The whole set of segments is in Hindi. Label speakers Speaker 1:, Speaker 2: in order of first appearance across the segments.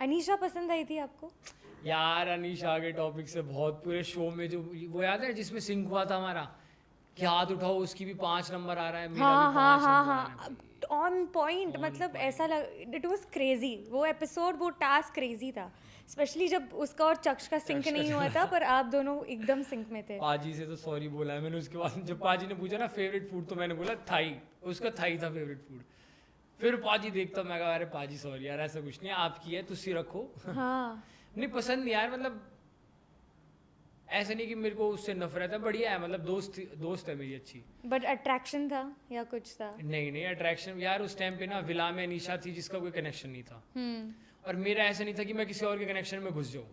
Speaker 1: अनीशा पसंद आई थी आपको?
Speaker 2: यार अनीशा के टॉपिक से बहुत पूरे शो में जो वो याद है जिसमें सिंक हुआ था हमारा कि हाथ उठाओ उसकी भी 5 नंबर आ रहा है, मेरा
Speaker 1: हाँ
Speaker 2: भी
Speaker 1: हाँ
Speaker 2: 5
Speaker 1: हाँ
Speaker 2: नंबर आ रहा
Speaker 1: हाँ,
Speaker 2: है।
Speaker 1: ऑन पॉइंट,
Speaker 2: On
Speaker 1: मतलब
Speaker 2: point.
Speaker 1: ऐसा लग, इट वाज क्रेजी वो एपिसोड, वो टास्क क्रेजी था, स्पेशली जब उसका और चक्ष का सिंक
Speaker 2: चक्ष का
Speaker 1: नहीं हुआ था, पर आप दोनों एकदम सिंक में थे।
Speaker 2: पाजी से तो सॉरी बोला है मैंने उसके बाद। जब पाजी ने पूछा ना फेवरेट फूड, तो मैंने बोला थाई, उसका थाई था फेवरेट फूड। फिर पाजी देखता, मैं कहा अरे पाजी सॉरी यार, ऐसा कुछ नहीं है, आपकी है तुसी रखो।
Speaker 1: हाँ
Speaker 2: नहीं पसंद नहीं यार, मतलब ऐसा नहीं कि मेरे को उससे नफरत है, बढ़िया है, मतलब दोस्त है मेरी अच्छी।
Speaker 1: बट अट्रैक्शन था या कुछ था?
Speaker 2: नहीं नहीं अट्रैक्शन यार, उस टाइम पे ना विला में अनीशा थी जिसका कोई कनेक्शन नहीं था, और मेरा ऐसा नहीं था कि मैं किसी और के कनेक्शन में घुस जाऊँ,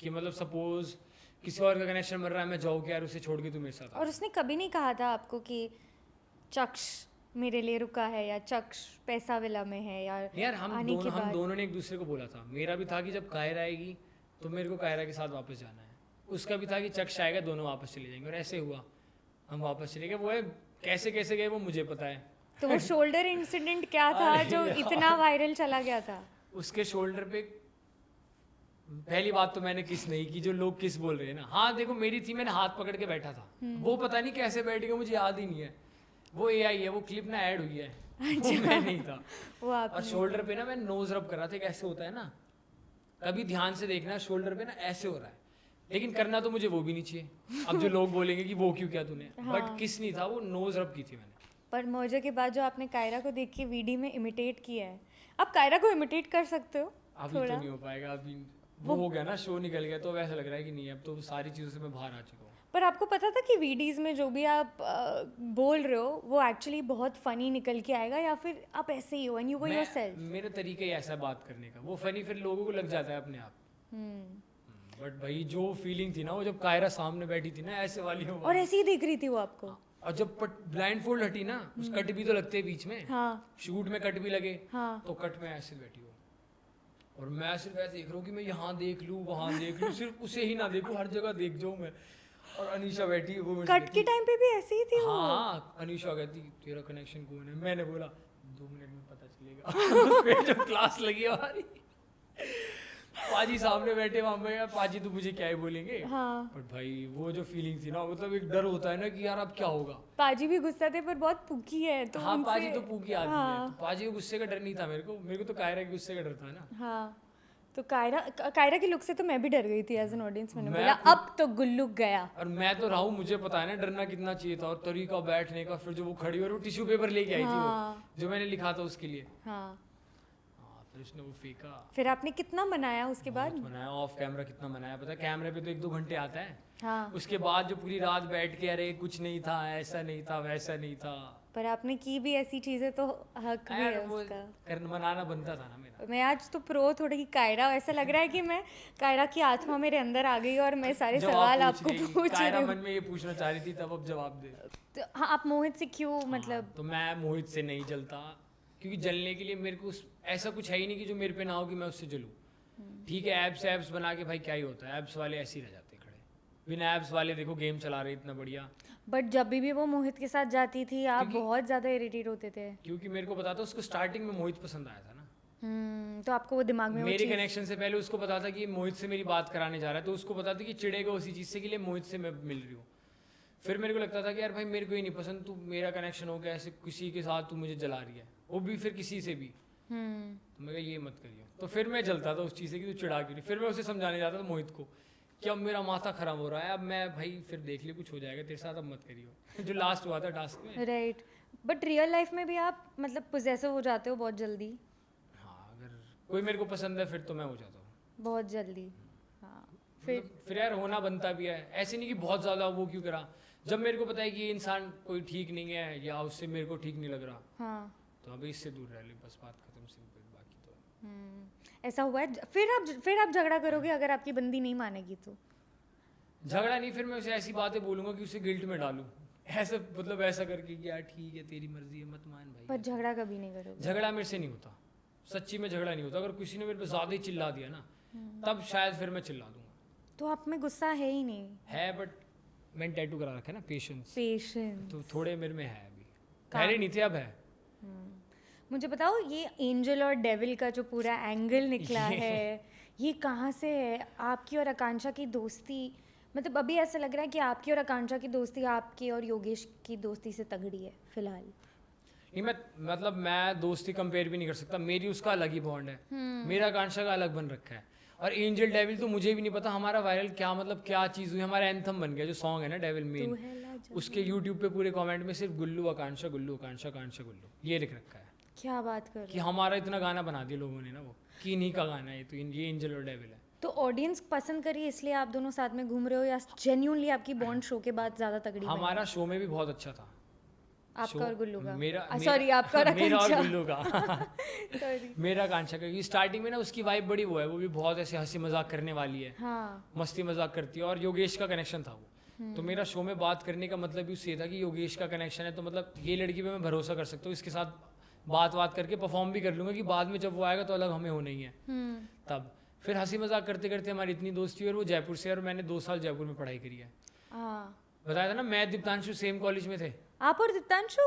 Speaker 2: कि मतलब सपोज किसी और का कनेक्शन बन रहा है, मैं जाऊँ कि यार उसे छोड़ के तू मेरे साथ आ।
Speaker 1: और उसने कभी नहीं कहा था आपको कि चक्ष मेरे लिए रुका है, या चक्ष पैसा विला में है, या
Speaker 2: यार
Speaker 1: आने के
Speaker 2: हम
Speaker 1: बाद?
Speaker 2: दोनों ने एक दूसरे को बोला था, मेरा भी था कि जब कायरा आएगी तो मेरे को कायरा के साथ वापस जाना है, उसका भी था कि चक्ष आएगा दोनों वापस चले जाएंगे, और ऐसे हुआ, हम वापस चले गए। वो है कैसे कैसे गए वो मुझे पता है।
Speaker 1: तो वो शोल्डर इंसिडेंट क्या था
Speaker 2: अरे
Speaker 1: जो
Speaker 2: यार।
Speaker 1: इतना वायरल चला गया था?
Speaker 2: उसके शोल्डर पे पहली बात तो मैंने किस नहीं की, जो लोग किस बोल रहे हैं ना, हाँ देखो मेरी थी, मैंने हाथ पकड़ के बैठा था, वो पता नहीं कैसे बैठ गया, मुझे याद ही नहीं है, वो एआई है, वो क्लिप ना ऐड हुई है, वो मैं नहीं था।
Speaker 1: वो आप
Speaker 2: और शोल्डर पे ना मैं नोज रब कर रहा था, एक ऐसे होता है ना, कभी ध्यान से देखना शोल्डर पे ना ऐसे हो रहा है, लेकिन करना तो मुझे वो भी नहीं चाहिए, अब जो लोग बोलेंगे कि वो क्यों किया तूने, बट किस नहीं था, वो नोज रब की थी मैंने।
Speaker 1: पर मौजे के बाद जो आपने कायरा को देख के वीडी में इमिटेट किया है, आप कायरा को इमिटेट कर सकते हो
Speaker 2: अभी तो
Speaker 1: थोड़ा?
Speaker 2: नहीं हो पाएगा, अभी वो हो गया ना, शो निकल गया, तो अब ऐसा लग रहा है कि नहीं, अब तो सारी चीज़ों से मैं बाहर आ चुका हूँ।
Speaker 1: पर आपको पता था कि वीडीज में जो भी आप बोल रहे हो वो एक्चुअली बहुत फनी निकल के आएगा, या फिर आप ऐसे ही हो एंड यू वर योरसेल्फ?
Speaker 2: मेरा तरीका ही ऐसा है बात करने का, वो फनी फिर लोगों को लग जाता है अपने आप। बट भाई जो फीलिंग थी ना, वो जब कायरा सामने बैठी थी ना, ऐसे वाली हो,
Speaker 1: और ऐसे ही देख रही थी वो आपको?
Speaker 2: और जब ब्लाइंड फोल्ड हटी ना, उस कट भी तो लगते हैं बीच में,
Speaker 1: हाँ
Speaker 2: शूट में कट भी लगे,
Speaker 1: हाँ।
Speaker 2: तो कट में ऐसे बैठी हो, और मैं सिर्फ ऐसे देख रहा हूँ कि मैं यहाँ देख लूँ वहाँ देख लूँ, सिर्फ उसे ही ना देखूँ, हर जगह देख जाऊँ मैं। और अनीशा बैठी है, वो मुझे
Speaker 1: कट के
Speaker 2: कहती,
Speaker 1: टाइम पे भी ऐसे ही थी वो?
Speaker 2: हाँ अनीशा कहती तेरा कनेक्शन कौन है, मैंने बोला 2 मिनट में पता चलेगा। उस पे जब क्लास लगी हमारी, पाजी सामने बैठे वहां पे, पाजी तो मुझे क्या ही बोलेंगे,
Speaker 1: हाँ।
Speaker 2: बट भाई वो जो फीलिंग थी ना, मतलब एक डर होता है ना कि यार अब क्या होगा।
Speaker 1: पाजी भी गुस्सा थे, पर बहुत पुकी है तो
Speaker 2: हाँ
Speaker 1: उनसे,
Speaker 2: पाजी तो पूकी आदमी है,
Speaker 1: हाँ।
Speaker 2: तो पाजी को गुस्से का डर नहीं था, मेरे को तो कायरा के गुस्से का डर था ना।
Speaker 1: हाँ, तो कायरा के लुक से तो मैं भी डर गई थी एज एन ऑडियंस, मैंने
Speaker 2: मैं
Speaker 1: बोला
Speaker 2: खुद-
Speaker 1: अब तो गुल्लू गया।
Speaker 2: और मैं तो रहा हूँ, मुझे पता है ना डरना कितना चाहिए था, और तरीका बैठने का, फिर जो वो खड़ी और वो टिश्यू पेपर लेके आई थी,
Speaker 1: हाँ।
Speaker 2: वो जो मैंने लिखा था उसके लिए,
Speaker 1: हाँ,
Speaker 2: हाँ फिर उसने वो फेंका।
Speaker 1: फिर आपने कितना मनाया उसके बाद?
Speaker 2: बहुत मनाया, ऑफ कैमरा कितना मनाया पता है, कैमरे पे तो 1-2 घंटे आता है,
Speaker 1: हाँ,
Speaker 2: उसके बाद जो पूरी रात बैठ के अरे कुछ नहीं था, ऐसा नहीं था, वैसा नहीं था,
Speaker 1: पर आपने की भी ऐसी चीजें तो हक भी
Speaker 2: यार
Speaker 1: है
Speaker 2: वो
Speaker 1: उसका।
Speaker 2: मनाना बनता था ना मेरा।
Speaker 1: मैं आज तो प्रो थोड़ी की कायरा, ऐसा लग रहा है कि मैं कायरा की आत्मा मेरे अंदर आ गई और मैं सारे
Speaker 2: जवाब
Speaker 1: सवाल
Speaker 2: पूछ
Speaker 1: आपको
Speaker 2: रही,
Speaker 1: पूछ रही
Speaker 2: कायरा
Speaker 1: हूँ।
Speaker 2: मन में ये पूछना चाह रही थी, तब अब जवाब दे।
Speaker 1: तो हाँ, आप मोहित से क्यों, मतलब?
Speaker 2: हाँ, तो मैं मोहित से नहीं जलता, क्योंकि जलने के लिए मेरे को ऐसा कुछ है ही नहीं कि जो मेरे पे ना हो कि मैं उससे जलूँ। ठीक है एब्स बना के भाई क्या ही होता है, एब्स वाले ऐसे ही रह जाते हैं खड़े, बिना एब्स वाले देखो गेम चला रहे इतना बढ़िया।
Speaker 1: बट जब भी वो मोहित के साथ जाती थी आप बहुत ज्यादा इरिटेट होते थे।
Speaker 2: क्योंकि मेरे को पता था उसको स्टार्टिंग में मोहित पसंद आया था ना,
Speaker 1: तो आपको वो दिमाग में वो
Speaker 2: मेरे
Speaker 1: चीज़-
Speaker 2: कनेक्शन से पहले उसको पता था कि मोहित से मेरी बात कराने जा रहा है, तो उसको पता था कि चिड़ेगा उसी चीज़ से, के लिए मोहित से मैं मिल रही हूँ। फिर मेरे को लगता था कि यार भाई मेरे को ही नहीं पसंद, तू मेरा कनेक्शन हो गया ऐसे किसी के साथ, तू मुझे जला रही है, वो भी फिर किसी से भी, तो मैं ये मत करियो। तो फिर मैं जलता था उस चीज़ से कि तू चिढ़ा क्यों नहीं। फिर मैं उसे समझाने जाता था मोहित को कि अब मेरा माथा खराब हो रहा है, अब मैं भाई फिर देख लियो कुछ हो जाएगा तेरे साथ, अब मत करियो। जो लास्ट हुआ था टास्क में।
Speaker 1: राइट, बट रियल लाइफ में भी आप मतलब पोजेसिव हो जाते हो बहुत जल्दी?
Speaker 2: हाँ अगर कोई मेरे को पसंद है फिर तो मैं हो जाता हूँ
Speaker 1: बहुत जल्दी, हाँ।
Speaker 2: फिर यार होना बनता भी है, ऐसे नहीं कि बहुत ज़्यादा वो क्यों करा। जब मेरे को पता है कि ये इंसान कोई ठीक नहीं है या उससे मेरे को ठीक नहीं लग रहा,
Speaker 1: हाँ,
Speaker 2: तो अभी इससे दूर रह ले, बस बात खत्म, सिंपल। बाकी तो
Speaker 1: ऐसा हुआ है? फिर आप झगड़ा करोगे अगर आपकी बंदी नहीं मानेगी तो?
Speaker 2: झगड़ा नहीं, फिर मैं उसे ऐसी बातें बोलूंगा कि उसे गिल्ट में डालूं, ऐसे मतलब ऐसा करके कि यार ठीक है तेरी मर्जी है, मत मान भाई।
Speaker 1: पर झगड़ा कभी नहीं करोगे?
Speaker 2: झगड़ा मेरे से नहीं होता, सच्ची में झगड़ा नहीं होता। अगर किसी ने मेरे पे ज़्यादा ही चिल्ला दिया ना, तब शायद फिर मैं चिल्ला दूंगा।
Speaker 1: तो आप में गुस्सा है ही नहीं?
Speaker 2: है, बट मैंने टैटू करा रखा है ना पेशेंस,
Speaker 1: पेशेंस
Speaker 2: तो थोड़े मेरे में है अभी, पहले नहीं थे अब है।
Speaker 1: मुझे बताओ ये एंजल और डेविल का जो पूरा एंगल निकला है ये कहाँ से है? आपकी और आकांक्षा की दोस्ती, मतलब अभी ऐसा लग रहा है कि आपकी और आकांक्षा की दोस्ती आपकी और योगेश की दोस्ती से तगड़ी है फिलहाल।
Speaker 2: नहीं मैं दोस्ती कंपेयर भी नहीं कर सकता, मेरी उसका अलग ही बॉन्ड है, मेरा आकांक्षा का अलग बन रखा है। और एंजल डेविल तो मुझे भी नहीं पता हमारा वायरल क्या मतलब क्या चीज़ हुई, हमारा एंथम बन गया जो सॉन्ग है ना डेविल मेन, उसके यूट्यूब पे पूरे कमेंट में सिर्फ गुल्लू आकांक्षा आकांक्षा गुल्लू ये लिख रखा है।
Speaker 1: क्या बात कर रहे
Speaker 2: कि हमारा इतना गाना बना दिया लोगों ने ना, वो कि नहीं का गाना है तो ये एंजल और डेविल है।
Speaker 1: तो ऑडियंस पसंद करी इसलिए आप दोनों साथ में घूम रहे हो या जेन्युइनली आपकी बॉन्ड शो के बाद ज्यादा तगड़ी बनी?
Speaker 2: हमारा शो में भी बहुत अच्छा था।
Speaker 1: आपका और गुल्लू का?
Speaker 2: मेरा
Speaker 1: सॉरी आपका और
Speaker 2: मेरा और
Speaker 1: आकांक्षा।
Speaker 2: गुल्लू का
Speaker 1: सॉरी।
Speaker 2: मेरा आकांक्षा का, क्योंकि स्टार्टिंग में ना उसकी वाइब बड़ी वो है, वो भी बहुत ऐसे हंसी मजाक करने वाली है,
Speaker 1: हाँ।
Speaker 2: मस्ती मजाक करती है, और योगेश का कनेक्शन था वो। तो मेरा शो में बात करने का मतलब भी उससे था कि योगेश का कनेक्शन है, तो मतलब ये लड़की पे मैं भरोसा कर सकता हूँ, इसके साथ बात करके परफॉर्म भी कर लूँगा कि बाद में जब वो आएगा तो अलग हमें होना ही है। तब फिर हंसी मजाक करते करते हमारी इतनी दोस्ती हुई, और वो जयपुर से, और मैंने 2 साल जयपुर में पढ़ाई करी है। बताया था ना, मैं दीप्तांशु सेम कॉलेज में थे,
Speaker 1: आप और दीप्तांशु?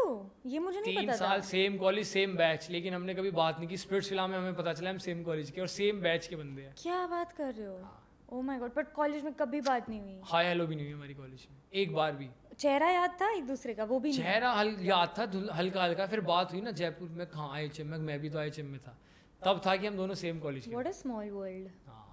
Speaker 1: ये मुझे नहीं
Speaker 2: 3
Speaker 1: पता था।
Speaker 2: साल सेम कॉलेज सेम बैच, लेकिन हमने कभी बात नहीं की। स्पिरिट्सविला में हमें पता चला हम सेम कॉलेज के और सेम बैच के बंदे हैं।
Speaker 1: क्या बात कर रहे हो? Oh my God, but college में कभी बात नहीं हुई?
Speaker 2: हाय हेलो भी नहीं हुई हमारी कॉलेज में एक बार भी।
Speaker 1: चेहरा याद था एक दूसरे का? वो भी नहीं।
Speaker 2: चेहरा याद था हल्का हल्का, फिर बात हुई ना जयपुर में, कहाँ IHM में, मैं भी तो IHM में था, तब था कि हम दोनों सेम कॉलेज के।
Speaker 1: What a small world.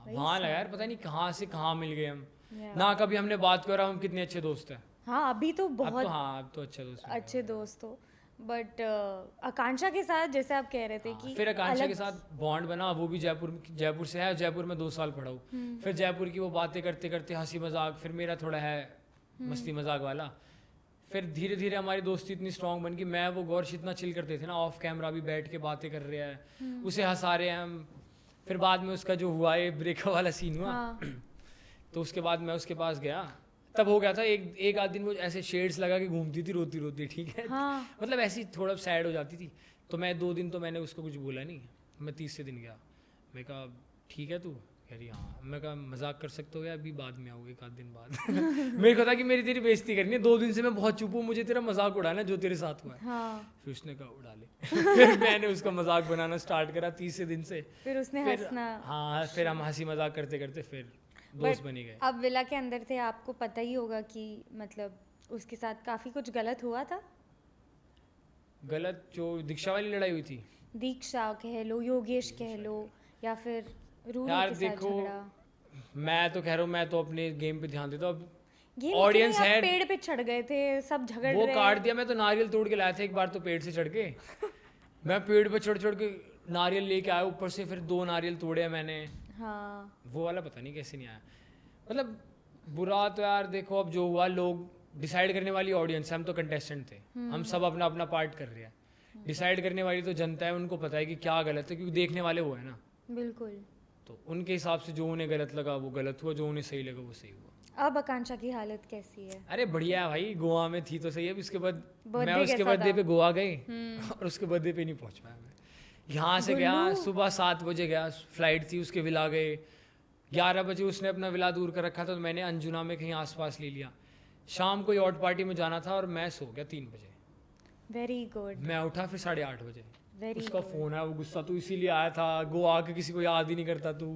Speaker 2: वहाँ लगा यार, पता नहीं कहाँ से कहाँ मिल गए हम।
Speaker 1: Yeah.
Speaker 2: ना कभी हमने बात करा, हम कितने अच्छे दोस्त हैं।
Speaker 1: हाँ अभी तो
Speaker 2: अब
Speaker 1: बहुत
Speaker 2: तो हाँ, अब तो अच्छे दोस्त हैं।
Speaker 1: अच्छे दोस्त हो, बट आकांक्षा के साथ जैसे आप कह रहे थे कि
Speaker 2: फिर आकांक्षा के साथ बॉन्ड बना, वो भी जयपुर से है, जयपुर में 2 साल पढ़ा हूँ। फिर जयपुर की वो बातें करते करते हंसी मजाक, फिर मेरा थोड़ा है मस्ती मजाक वाला, फिर धीरे धीरे हमारी दोस्ती इतनी स्ट्रांग बन गई। मैं वो गौर इतना चिल करते थे ना, ऑफ कैमरा भी बैठ के बातें कर रहे हैं, उसे हंसा रहे हैं हम। फिर बाद में उसका जो हुआ ये ब्रेकअप वाला सीन हुआ, तो उसके बाद मैं उसके पास गया, तब हो गया था एक आध दिन वो ऐसे शेड्स लगा के घूमती थी रोती रोती, ठीक है। मतलब ऐसी थोड़ा सैड हो जाती थी, तो मैं 2 दिन तो मैंने उसको कुछ बोला नहीं। मैं 30 दिन गया, मैं कहा ठीक है तू, कह रही हाँ। मैं कहा मजाक कर सकते हो या अभी बाद में आओगे 1 दिन बाद? मेरे को था कि मेरी तेरी बेइज्जती करनी है, 2 दिन से मैं बहुत चुप हूँ, मुझे तेरा मजाक उड़ाना जो तेरे साथ हुआ है। फिर उसने कहा उड़ा ले। फिर मैंने उसका मजाक बनाना स्टार्ट करा 30 दिन से।
Speaker 1: फिर उसने हंसना।
Speaker 2: हाँ, फिर हम हंसी मजाक करते करते फिर दोस्त बनी गए।
Speaker 1: अब विला के अंदर थे, आपको पता ही होगा कि मतलब उसके साथ काफी कुछ गलत हुआ था।
Speaker 2: गलत जो दीक्षा वाली लड़ाई हुई थी,
Speaker 1: दीक्षा कह लो, योगेश कह लो, या फिर रूही
Speaker 2: यार
Speaker 1: के साथ
Speaker 2: देखो,
Speaker 1: झगड़ा।
Speaker 2: मैं तो कह रहा हूँ, मैं तो अपने गेम पे ध्यान देता हूँ।
Speaker 1: ये
Speaker 2: ऑडियंस है,
Speaker 1: पेड़ पे चढ़ गए थे, सब झगड़
Speaker 2: वो
Speaker 1: रहे।
Speaker 2: काट दिया। मैं तो नारियल तोड़ के लाया था एक बार तो पेड़ से चढ़ के। मैं पेड़ पे चढ़ के नारियल लेके आया ऊपर से, फिर 2 नारियल तोड़े मैंने।
Speaker 1: हाँ
Speaker 2: वो वाला पता नहीं कैसे नहीं आया। मतलब बुरा तो यार देखो, अब जो हुआ लोग डिसाइड करने वाली ऑडियंस है, हम तो कंटेस्टेंट थे, हम सब अपना अपना पार्ट कर रहे हैं। डिसाइड करने वाली तो जनता है, उनको पता है कि क्या गलत है, क्योंकि देखने वाले वो है ना।
Speaker 1: बिल्कुल।
Speaker 2: तो उनके हिसाब से जो उन्हें गलत लगा वो गलत हुआ, जो उन्हें सही लगा वो सही हुआ।
Speaker 1: अब आकांक्षा की हालत कैसी है?
Speaker 2: अरे बढ़िया है भाई, गोवा में थी तो सही। अब उसके बाद
Speaker 1: Birthday
Speaker 2: मैं उसके
Speaker 1: कैसा
Speaker 2: बर्थडे
Speaker 1: था?
Speaker 2: पे गोवा गए और उसके बर्थडे पे नहीं पहुंच पाया मैं। यहाँ से गया सुबह 7 बजे गया, फ्लाइट थी उसके, विला गए 11 बजे। उसने अपना विला दूर कर रखा था, तो मैंने अंजुना में कहीं आसपास ले लिया। शाम को यॉट पार्टी में जाना था और मैं सो गया 3 बजे।
Speaker 1: Very good.
Speaker 2: मैं उठा फिर 8:30 बजे।
Speaker 1: वेरी
Speaker 2: उसका फ़ोन है, वो गुस्सा तू इसीलिए आया था, गोवा के किसी को याद ही नहीं करता तू।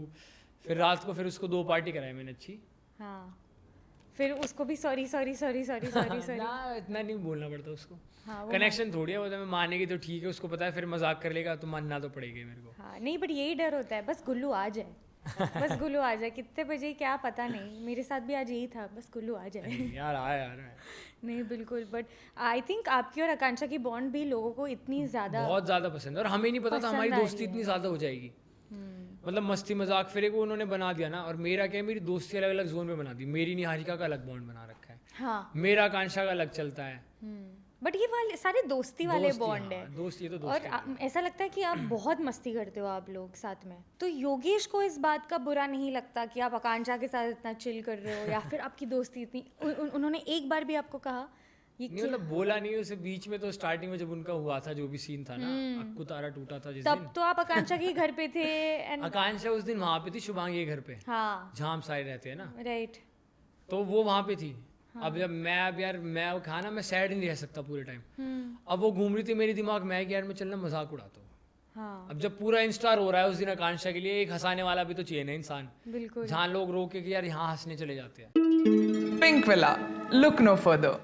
Speaker 2: फिर रात को फिर उसको 2 पार्टी कराई मैंने अच्छी।
Speaker 1: हाँ, फिर उसको भी sorry sorry sorry sorry sorry sorry.
Speaker 2: ना इतना नहीं बोलना पड़ता उसको।
Speaker 1: हाँ,
Speaker 2: कनेक्शन थोड़ी है वो, तो मैं मानेगी तो ठीक है, उसको पता है फिर मजाक कर लेगा तो मानना तो पड़ेगा मेरे को।
Speaker 1: हाँ नहीं, बट यही डर होता है, बस गुल्लू आ जाए। बस गुल्लू आ जाए, कितने बजे क्या पता नहीं, मेरे साथ भी आज यही था, बस गुल्लू आ जाए।
Speaker 2: यार आया
Speaker 1: नहीं बिल्कुल, बट आई थिंक आपकी और आकांक्षा की बॉन्ड भी लोगों को इतनी ज़्यादा
Speaker 2: बहुत ज़्यादा पसंद है, और हमें नहीं पता था
Speaker 1: पसंद
Speaker 2: हमारी
Speaker 1: आ रही
Speaker 2: दोस्ती
Speaker 1: है।
Speaker 2: इतनी ज़्यादा हो जाएगी। मतलब मस्ती मजाक फिर एक उन्होंने बना दिया ना, और मेरा क्या है, मेरी दोस्ती अलग अलग जोन में बना दी। मेरी निहारिका का अलग बॉन्ड बना रखा है,
Speaker 1: हाँ।
Speaker 2: मेरा आकांक्षा का अलग चलता है।
Speaker 1: बट ये वाले सारे दोस्ती वाले
Speaker 2: दोस्ती,
Speaker 1: बॉन्ड
Speaker 2: हाँ,
Speaker 1: है।
Speaker 2: दोस्त, ये तो
Speaker 1: और
Speaker 2: दोस्त
Speaker 1: ऐसा लगता है कि आप बहुत मस्ती करते हो आप लोग साथ में। तो योगेश को इस बात का बुरा नहीं लगता कि आप आकांक्षा के साथ इतना चिल कर रहे हो, या फिर आपकी दोस्ती इतनी उन्होंने एक बार भी आपको कहा ये
Speaker 2: नहीं, मतलब बोला नहीं उसे बीच में। तो स्टार्टिंग में जब उनका हुआ था जो भी सीन था ना, अक्कू तारा टूटा था जिस
Speaker 1: तब
Speaker 2: दिन,
Speaker 1: तो आप आकांक्षा के घर पे थे and
Speaker 2: आकांक्षा उस दिन वहाँ पे थी, शुभांगी के घर पे,
Speaker 1: हाँ
Speaker 2: जहाँ हम सारे रहते हैं ना,
Speaker 1: राइट।
Speaker 2: तो वो वहाँ पे थी। अब जब मैं वो खाना, मैं सैड नहीं रह सकता पूरे टाइम। अब वो घूम रही थी मेरे दिमाग में, कि यार मैं चलना मजाक उड़ाता हूँ।
Speaker 1: हाँ
Speaker 2: अब जब पूरा इंस्टा रो रहा है उस दिन आकांक्षा के लिए, एक हंसाने वाला भी तो चाहिए ना इंसान,
Speaker 1: बिल्कुल
Speaker 2: जहाँ लोग रो के कि यार यहाँ हंसने चले जाते हैं।
Speaker 3: Pink Villa, look no further.